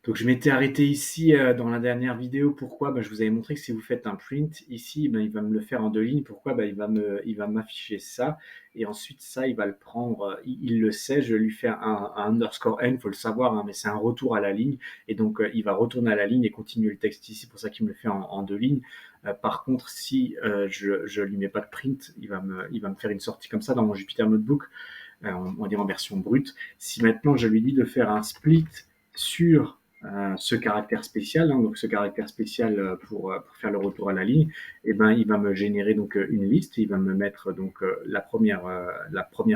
Donc je m'étais arrêté ici dans la dernière vidéo. Pourquoi? Je vous avais montré que si vous faites un print ici, il va me le faire en 2 lignes. Pourquoi? Il va m'afficher ça. Et ensuite, ça, il va le prendre. Il le sait, je lui fais un underscore n, il faut le savoir, hein, mais c'est un retour à la ligne. Et donc, il va retourner à la ligne et continuer le texte ici. C'est pour ça qu'il me le fait en 2 lignes. Par contre, si je lui mets pas de print, il va me faire une sortie comme ça dans mon Jupyter Notebook, on va dire en version brute. Si maintenant je lui dis de faire un split sur ce caractère spécial, hein, donc ce caractère spécial pour faire le retour à la ligne, et ben il va me générer donc une liste, il va me mettre donc la première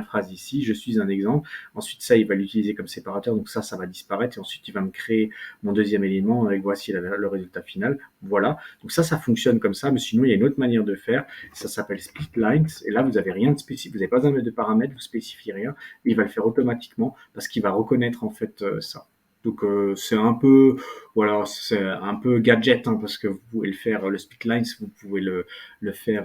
phrase ici, je suis un exemple. Ensuite ça il va l'utiliser comme séparateur, donc ça va disparaître, et ensuite il va me créer mon deuxième élément avec voici le résultat final. Voilà, donc ça fonctionne comme ça, mais sinon il y a une autre manière de faire, ça s'appelle split lines, et là vous n'avez rien de spécifique, vous n'avez pas besoin de mettre de paramètres, vous spécifiez rien, et il va le faire automatiquement parce qu'il va reconnaître en fait ça. Donc c'est un peu, voilà, c'est un peu gadget, hein, parce que vous pouvez le faire, le split lines, vous pouvez le faire,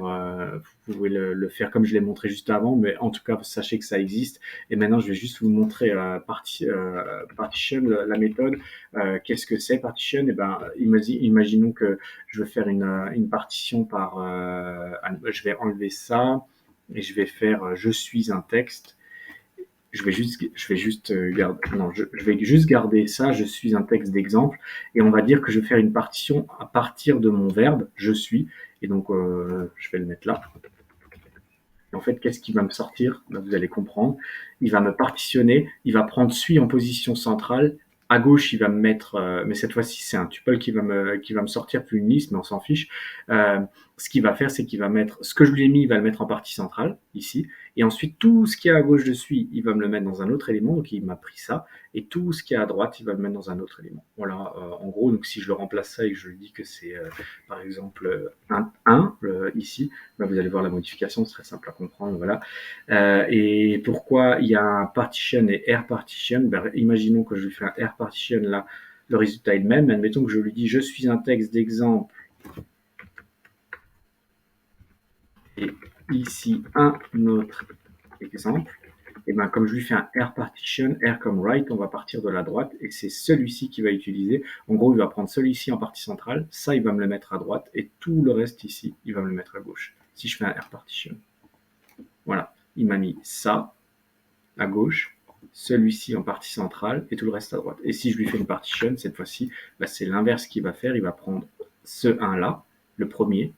vous pouvez le faire comme je l'ai montré juste avant, mais en tout cas sachez que ça existe. Et maintenant je vais juste vous montrer partition, la méthode. Qu'est-ce que c'est partition? Et ben imaginons que je veux faire une partition par, je vais enlever ça et je vais faire je suis un texte. Je vais juste garder, non, je vais juste garder ça, je suis un texte d'exemple, et on va dire que je vais faire une partition à partir de mon verbe, je suis, et donc je vais le mettre là. Et en fait, qu'est-ce qui va me sortir? Vous allez comprendre. Il va me partitionner, il va prendre suis en position centrale. À gauche, il va me mettre, mais cette fois-ci, c'est un tuple qui va me sortir, plus une liste, mais on s'en fiche. Euh, Ce qu'il va faire, c'est qu'il va mettre ce que je lui ai mis, il va le mettre en partie centrale, ici. Et ensuite, tout ce qui est à gauche de suis, il va me le mettre dans un autre élément. Donc, il m'a pris ça. Et tout ce qui est à droite, il va le mettre dans un autre élément. Voilà, en gros, donc si je le remplace ça et que je lui dis que c'est, par exemple, un 1 ici, vous allez voir la modification, c'est très simple à comprendre. Voilà. Et pourquoi il y a un partition et R partition? Imaginons que je lui fais un R partition là, le résultat est le même. Admettons que je lui dis je suis un texte d'exemple et ici un autre exemple. Et ben comme je lui fais un R partition, R comme right, on va partir de la droite et c'est celui-ci qui va utiliser. En gros, il va prendre celui-ci en partie centrale, ça il va me le mettre à droite et tout le reste ici, il va me le mettre à gauche. Si je fais un R partition. Voilà, il m'a mis ça à gauche, celui-ci en partie centrale et tout le reste à droite. Et si je lui fais une partition, cette fois-ci, c'est l'inverse qu'il va faire. Il va prendre ce 1 là, le premier,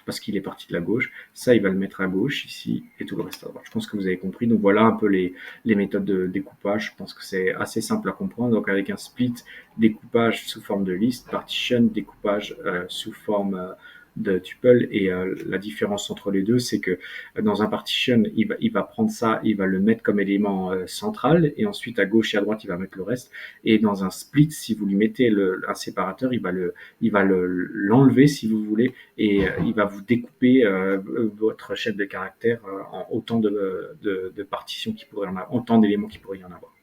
parce qu'il est parti de la gauche. Ça, il va le mettre à gauche ici et tout le reste à droite. Je pense que vous avez compris. Donc voilà un peu les méthodes de découpage. Je pense que c'est assez simple à comprendre. Donc avec un split, découpage sous forme de liste, partition, découpage sous forme de tuple, et la différence entre les deux, c'est que dans un partition, il va prendre ça, il va le mettre comme élément central, et ensuite à gauche et à droite, il va mettre le reste. Et dans un split, si vous lui mettez un séparateur, il va l'enlever si vous voulez, et il va vous découper votre chaîne de caractères en autant de partitions qu'il pourrait en avoir, autant d'éléments qu'il pourrait y en avoir.